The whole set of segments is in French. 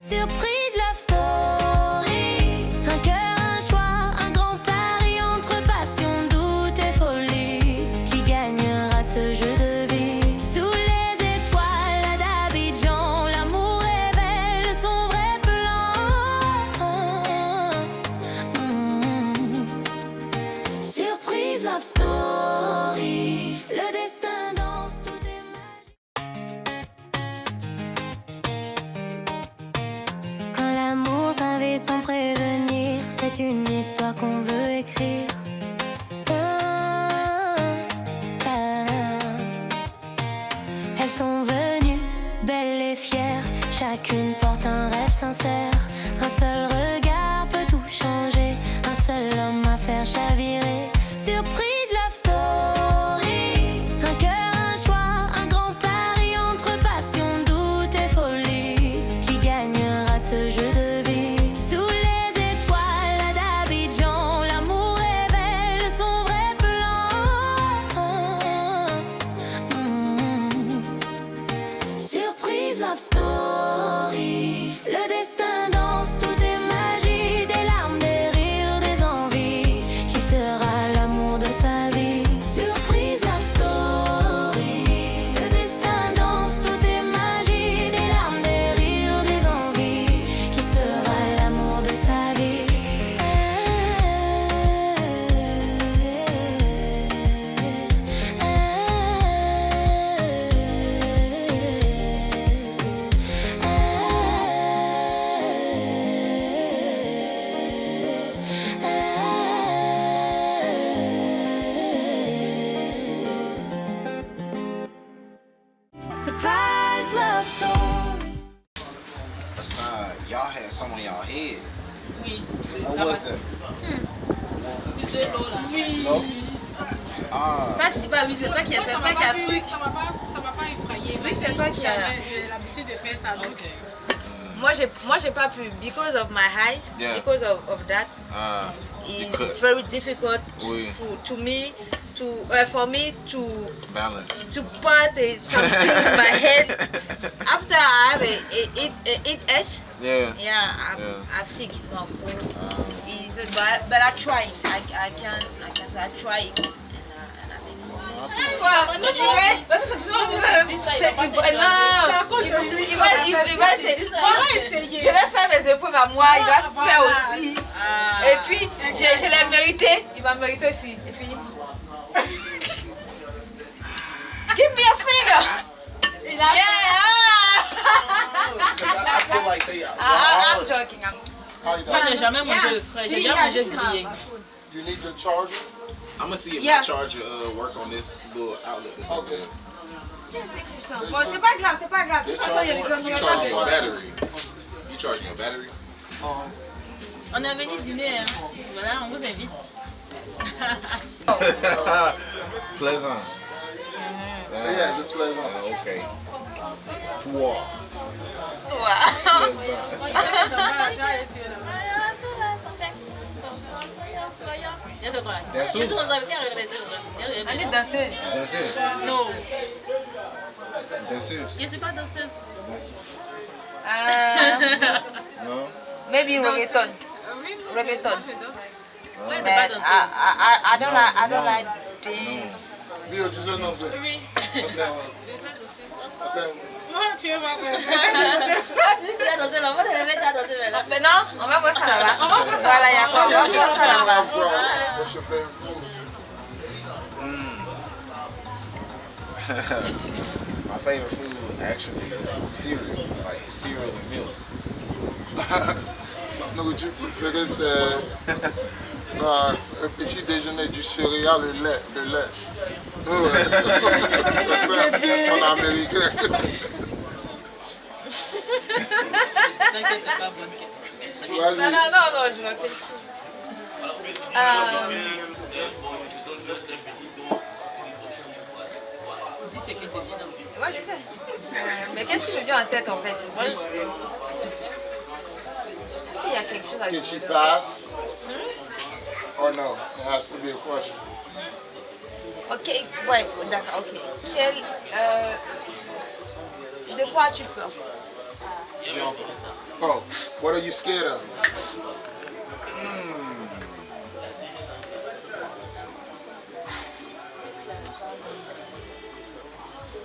Surprise love story. Un cœur, un choix, un grand pari entre passion, doute et folie. Qui gagnera ce jeu de vie? Sous les étoiles d'Abidjan, l'amour révèle son vrai plan. Surprise love story. Le destin danse, tout est magique. Quand l'amour s'invite sans prévenir, c'est une histoire qu'on veut écrire. Elles sont venues, belles et fières, chacune porte un rêve sincère. Un seul regard peut tout changer, un seul homme à faire chavirer. Surprise love story. Un cœur, un choix, un grand pari entre passion, doute et folie. Qui gagnera ce jeu de vie? Sous les étoiles d'Abidjan, l'amour révèle son vrai plan. Surprise love story. Le destin danse, tout est magie, des larmes, des rires, des envies. Qui sera l'amour de sa vie? Surprise love story. Le destin danse, tout est magie, des larmes, des rires, des envies. Qui sera l'amour de sa vie? Surprise love story. Aside, y'all had some on y'all head. Oui. What was that? Plus de l'eau là. L'eau? Ah, Toi, tu dis pas oui, c'est toi qui as fait toi qui as truc. Ça m'a pas effrayé. Oui, c'est toi qui as. J'ai l'habitude de faire ça. Donc, Moi j'ai pas pu because of my eyes, Yeah. because of that. you It's could very difficult Oui. to me to for me to balance. put something in my head after I have a itch. Yeah. I'm sick now, so it's but I try. I can try. Quoi? Tu veux? Parce que c'est c'est à cause de lui. il va essayer. On va essayer. Je vais faire mes épaules à moi, il va faire aussi. Et puis, je l'ai mérité, il va mériter aussi. Et puis, give me a finger. Il a I feel like they are. I'm joking. Moi, j'ai jamais mangé le frais, j'ai jamais mangé grillé. You need the charger? I'm gonna see if Yeah. my charger work on this little outlet that's over there. Bon, c'est pas grave, c'est pas grave. De This toute façon, je charger, ne you vais charging your pas. battery. You charging your battery? On est venu dîner, hein. Voilà, on vous invite. Pleasant. Yeah, just pleasant. Okay. Wow. Toi. Il a fait quoi? Danseuse. Qu'est-ce qu'on a fait? Elle est danseuse. Danseuse. Non, Danseuse. je suis pas danseuse. No? Maybe reggaeton. Reggaeton. Ouais, c'est pas But danseuse. I don't like this. Bio, tu sais danser? Oui. Moi, tu veux voir. Ah, tu dis que tu as dansé là, moi je vais pas danser maintenant. Maintenant, on va voir ça là-bas. Voilà, Yacob, on va voir ça là-bas. What's your favorite food? My favorite food actually is cereal, like cereal and milk. Son nourriture préférée, c'est un petit déjeuner du céréal et lait. De lait. Ouais. En américain. C'est que c'est pas bonne question. Vas-y. Non, je réfléchis. Dis ce que tu viens. Ouais, je sais. Mais qu'est-ce qui me vient en tête en fait? Moi, est-ce qu'il y a quelque chose à Can she pass? Or no? It has to be a question. Ok, ouais, d'accord, ok. De quoi as-tu peur? Viande. Oh, what are you scared of?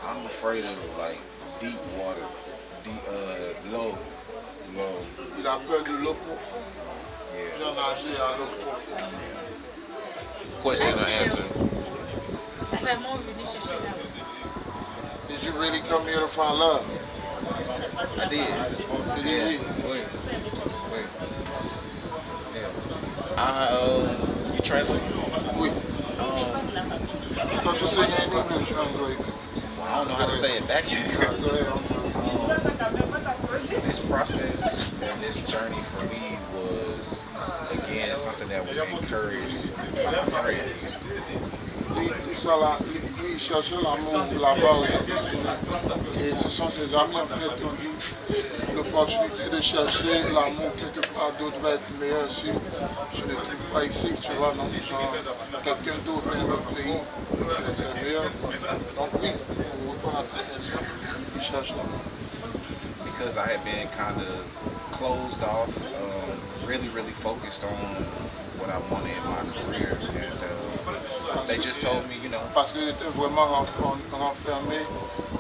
I'm afraid of like deep water, low. Il a peur de l'eau profonde. Yeah. J'ai nagé à l'eau profonde. Question or answer? Vraiment venu chercher la Did you really come here to find love? I did. You did. Wait. Yeah. You translate? Oui. I thought you said in English. I don't know how to say it back here. Go ahead. This process and this journey for me was, again, something that was encouraged by my friends. Il cherchait l'amour là-bas aujourd'hui. Et ce sont ses amis en fait qui ont dit l'opportunité de chercher l'amour quelque part d'autre va être meilleure si je ne trouve pas ici, tu vois, donc genre quelqu'un d'autre dans notre pays, c'est meilleur quoi. Donc oui, pour répondre à ta question, il cherche l'amour. Because I had been kind of closed off, really focused on what I wanted in my career, and they just told me, you know. Parce que j'étais vraiment renfermé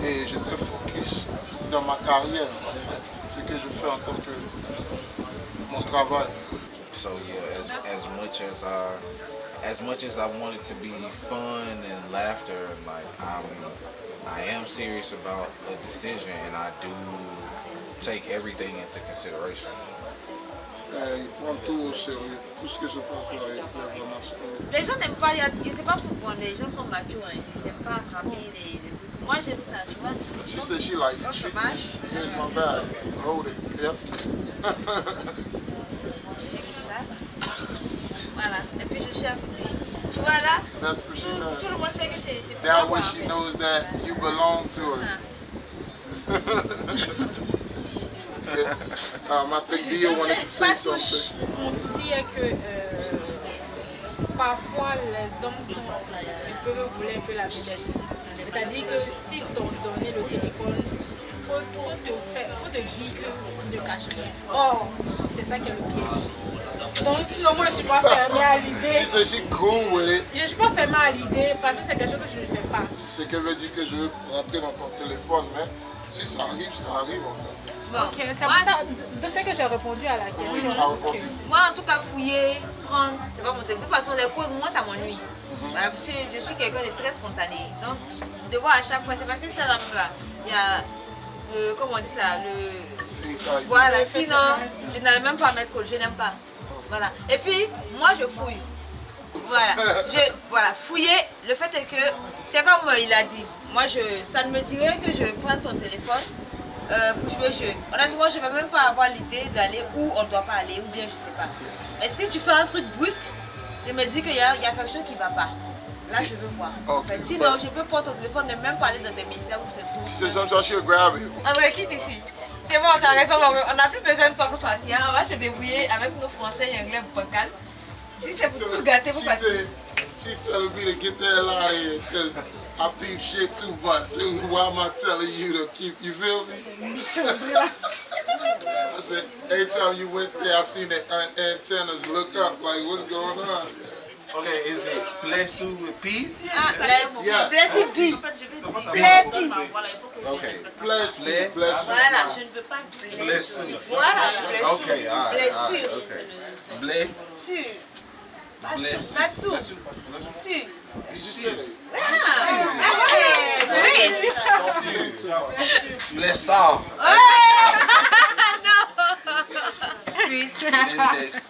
et j'étais focus dans ma carrière en fait, ce que je fais en tant que mon travail. So yeah, as much as I wanted to be fun and laughter, and like I am serious about a decision, and I do take everything into consideration. Il prend tout au sérieux, tout ce que je pense là, il est vraiment sérieux. Les gens n'aiment pas, je sais pas pourquoi, les gens sont matures, hein. Ils n'aiment pas attraper les trucs. Moi j'aime ça, tu vois. She said she like Quand it. ça marche, Here's my bag. Hold it. Yep. je fais comme ça. Voilà, et puis je suis à côté. Tu vois là, That's what she does. tout le monde sait que c'est pour That moi. way she knows that you belong to her. I think Dia wanted to say Pas touche. something. Mon souci est que parfois les hommes ils peuvent voler un peu la vedette. C'est-à-dire que si t'ont donné le téléphone, faut te dire qu'ils ne cachent rien. Or, c'est ça qui est le piège. Donc sinon moi je ne suis pas fermée à l'idée. She said she cool with it. Je ne suis pas fermée à l'idée parce que c'est quelque chose que je ne fais pas. Ce qu'elle veut dire que je veux rentrer dans ton téléphone, mais si ça arrive en fait. Bon, Ok, c'est pour ça de ce que j'ai répondu à la question. Tu as répondu. moi en tout cas fouiller, prendre, c'est pas mon thème. De toute façon les cours, moi ça m'ennuie. Voilà, parce que je suis quelqu'un de très spontané. Donc devoir à chaque fois, c'est parce que c'est là, il y a comment on dit ça, Face ID. voilà, sinon je n'allais même pas mettre code, je n'aime pas. Voilà. Et puis moi je fouille. Voilà, fouiller, le fait est que c'est comme il a dit. Moi ça ne me dirait que je prends ton téléphone pour jouer au jeu. Honnêtement, je ne vais même pas avoir l'idée d'aller où on ne doit pas aller, ou bien je sais pas. Mais si tu fais un truc brusque, je me dis qu'il y a quelque chose qui ne va pas. Là, je veux voir. Okay. Sinon, je peux prendre ton téléphone et même parler dans tes messages ou tes trucs. She said sometimes she'll grab it. On va quitte ici. C'est bon, tu as raison, on n'a plus besoin de ça pour partir. On va se débrouiller avec nos français et anglais vocales. Si c'est pour tout gâter, pour She partir. said, she telling me to get the hell out of here because I peep shit too much. Why am I telling you to keep, you feel me? I said, every time you went there, I seen the antennas look up like, what's going on? Okay, is it Plessu with P? Bless. Yeah. Bless you, be. Okay. Bless me, Bless. bless you. Voilà. Blessu. Voilà. Bless you. Okay, all right. Bless All you. right, okay. Bless. Sur. Bless. Là-dessous. Blessu. Sur. Sur. Ah, ouais. Blessard. Non. Putain. Index.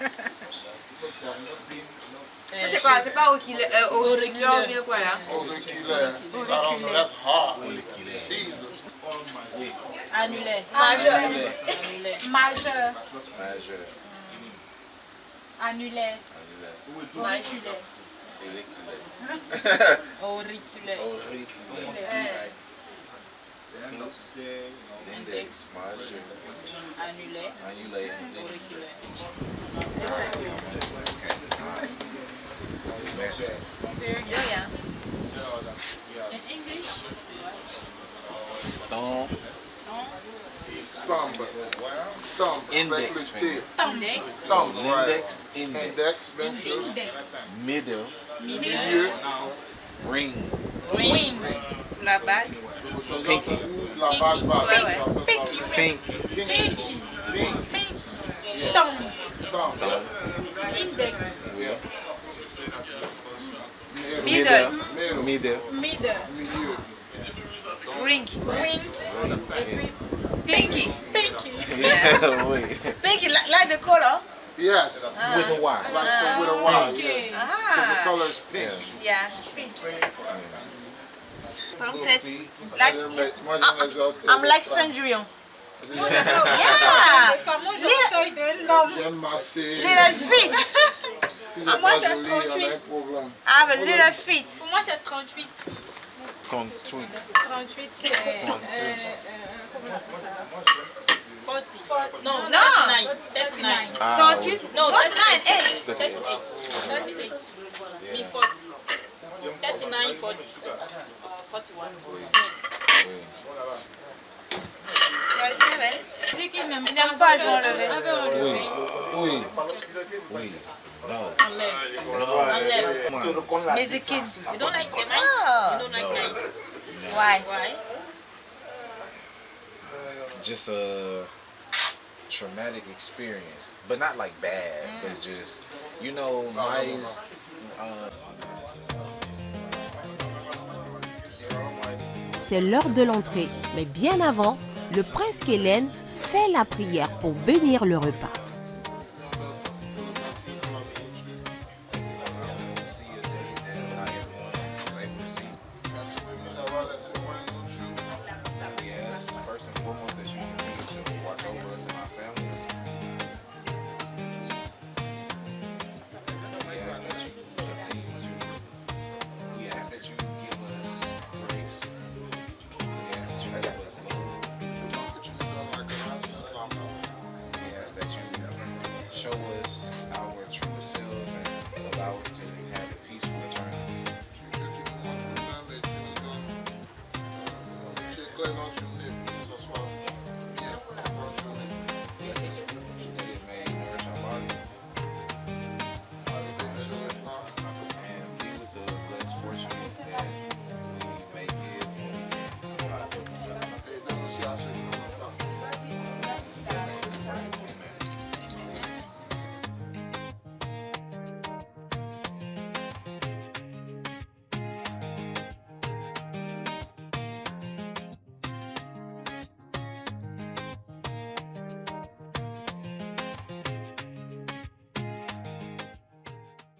C'est quoi? C'est pas auriculaire ou bien quoi là? Auriculaire. I don't know, that's hard. Jesus. Annulaire. Majeur. Annulaire. Majeur. Majeur. Annulaire. Majulaire. Auriculaire. Auriculaire. Auriculaire. Index. Majeur. Annulaire. Annulaire. Auriculaire. Okay. All right. Merci. De rien. Ton. Thumb. Index avec le finger. T. Index. Thumb, right. Index, index, Index, même chose. Index. middle, Milieu. ring, Ring. La bague. Pinky. La bague va. Ouais, ouais. Pinky. pinky, Pinky. Pinky. Thumb. Thumb. Index. yeah. Middle. Middle. Middle, Middle. Milieu. Ring. Ring. yeah. Pinky. Pinky. Yeah, wait. Pinky, like the color. Yes. With a Y. Like with a Y. Okay. Yeah. Because the Ah. color is pink. Yeah. Comme c'est. Like, Like, moi, j'en ai autres, I'm like des Cendrillon. femmes. Yeah. Les femmes, moi, je taille d'un homme. J'aime masser. Little feet. Si c'est moi, pas c'est joli, on a 38. un problème. I have a little feet. Pour moi, j'ai 38. Con tweet. 38, c'est. Comment on appelle ça? 40. Non, Non. 39. 39. Ah, 38, no, 39, 8. 38. 38. Me 40. 39, 40. 41. Dis qu'il n'aime pas, je vais enlever. Oui, oui, oui. No, Enlève. no. Enlève. Come on. Mexican. You don't like the nice? Oh. You don't like nice? Why? Why? Just a traumatic experience, but not like bad, but just, you know, Maya's. C'est l'heure de l'entrée, mais bien avant, le prince Kellen fait la prière pour bénir le repas. Yes, first and foremost, that you continue to watch over us and our families. We ask that you continue to. We ask that you give us grace. We ask that you give us love. We ask that you show us our true selves and allow us to have a peaceful eternity. Bless us that it may nourish our body. And be with the less fortunate that we may give when we can.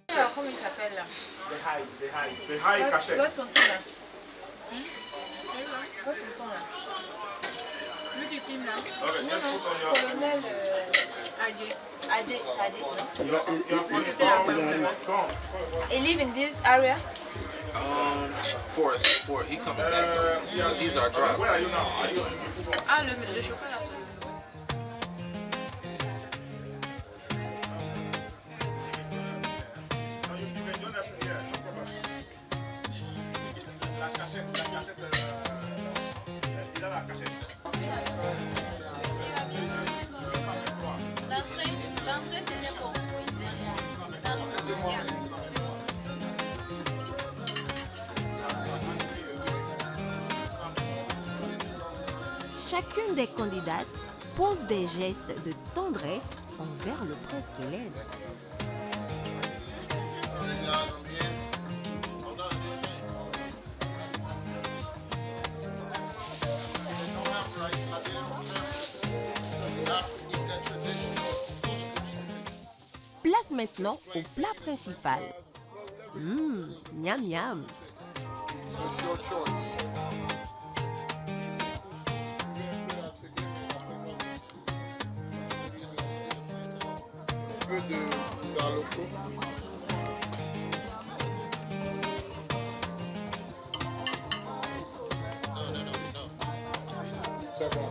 Alors, comment il s'appelle là? Behai cachette. L'autre tonton là. L'autre tonton là. Lui qui filme là. Okay, just put on your. Colonel Adieu. Ade, Ade. Your phone is gone. He live in this area. For he coming back though, because he's our driver. Where are you now? Are you? Ah, le chauffeur là. No, you can join us here. No problem. La cachette. Il a la cachette. L'entrée c'était pour Chacune des candidates pose des gestes de tendresse envers le prince Kellen. Place maintenant au plat principal. Miam miam. Un peu de galoko. C'est bon.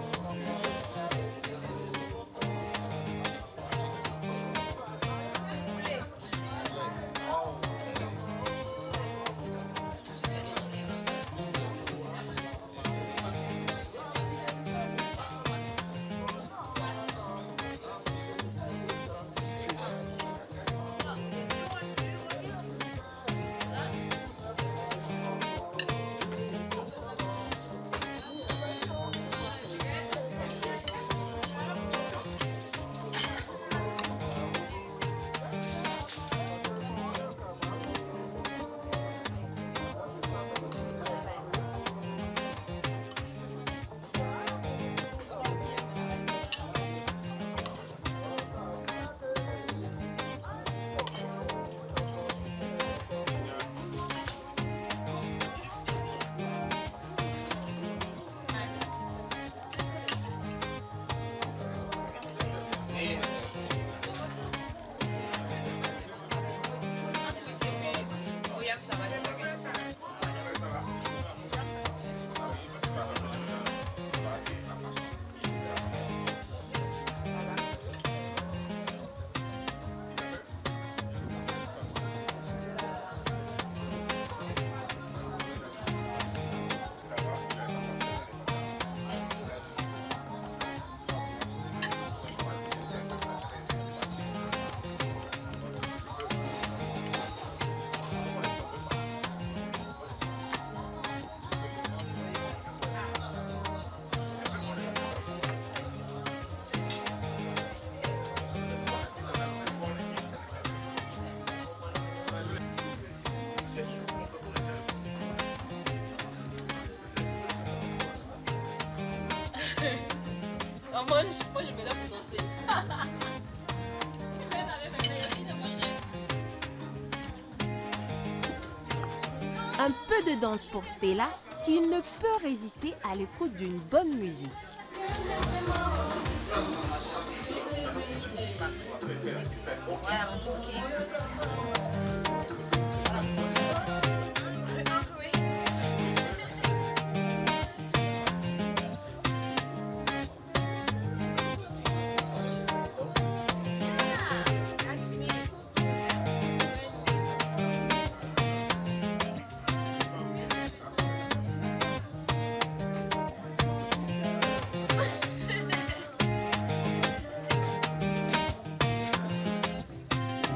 Un peu de danse pour Stella qui ne peut résister à l'écoute d'une bonne musique.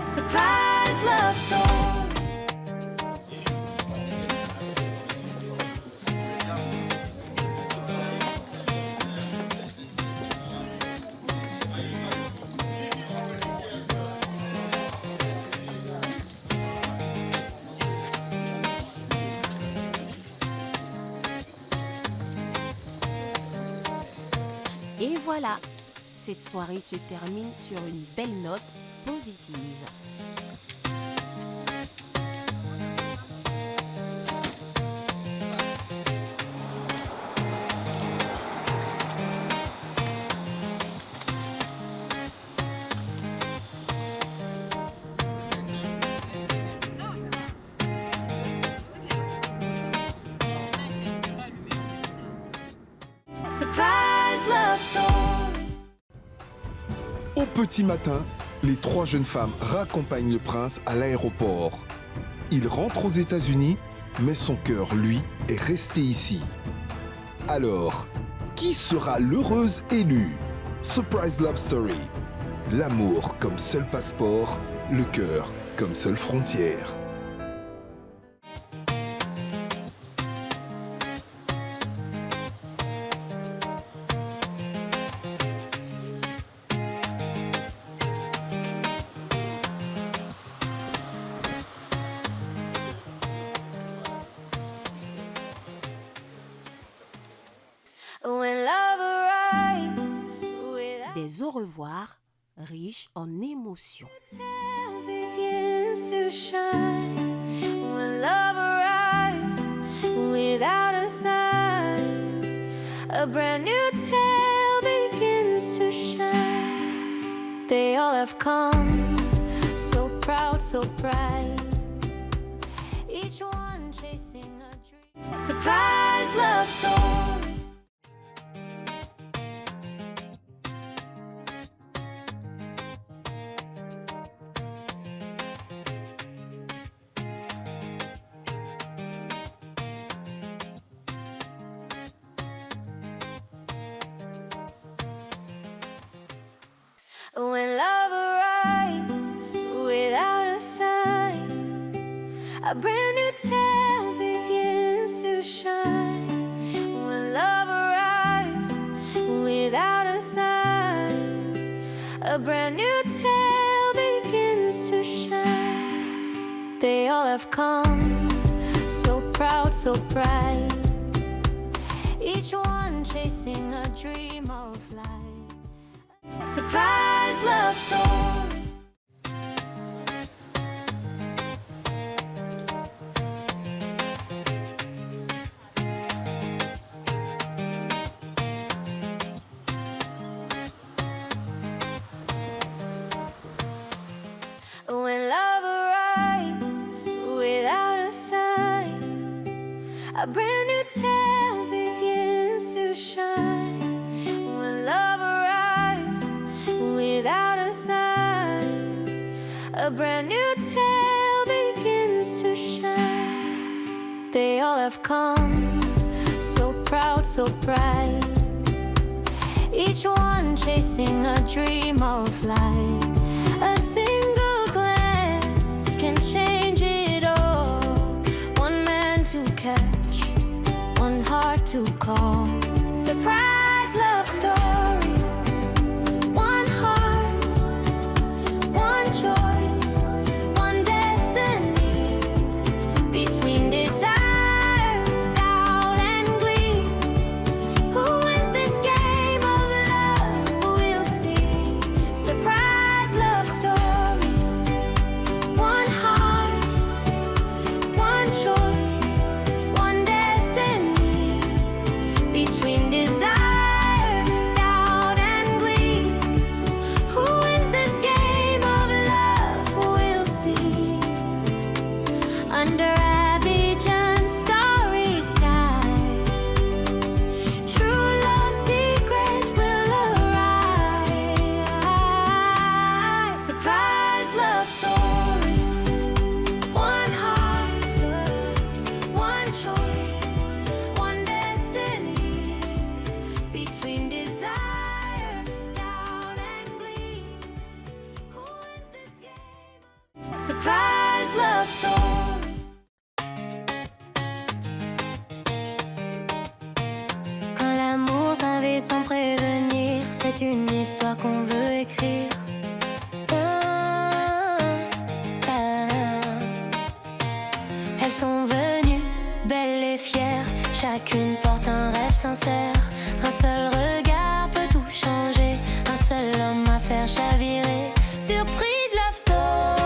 Surprise love story. Et voilà, cette soirée se termine sur une belle note positive. Surprise love story. Au petit matin, les 3 jeunes femmes raccompagnent le prince à l'aéroport. Il rentre aux États-Unis, mais son cœur, lui, est resté ici. Alors, qui sera l'heureuse élue? Surprise Love Story. L'amour comme seul passeport, le cœur comme seule frontière. When love arrives without Des au revoir riches en émotions. tell begins to shine. When love arrives without a sign, a brand new tale begins to shine. They all have come, so proud, so bright. Each one chasing a dream. Surprise love story. When love arrives without a sign, a brand new tale begins to shine. When love arrives without a sign, a brand new tale begins to shine. They all have come, so proud, so bright. Each one chasing a dream of life. Surprise love story. When love arrives without a sign, a brand new tale begins to shine. When love arrives without a sign, a brand new tale begins to shine. They all have come, so proud, so bright. Each one chasing a dream of light. A single glance can change it all. One man to catch, one heart to call. Surprise love story. One heart, one choice, one destiny. Between desire, doubt and glee. Who wins this game of love? We'll see. Surprise love story. One heart, one choice, Surprise love story. Quand l'amour s'invite sans prévenir, c'est une histoire qu'on veut écrire. Elles sont venues, belles et fières, chacune porte un rêve sincère. Un seul regard peut tout changer, un seul homme à faire chavirer. Surprise love story.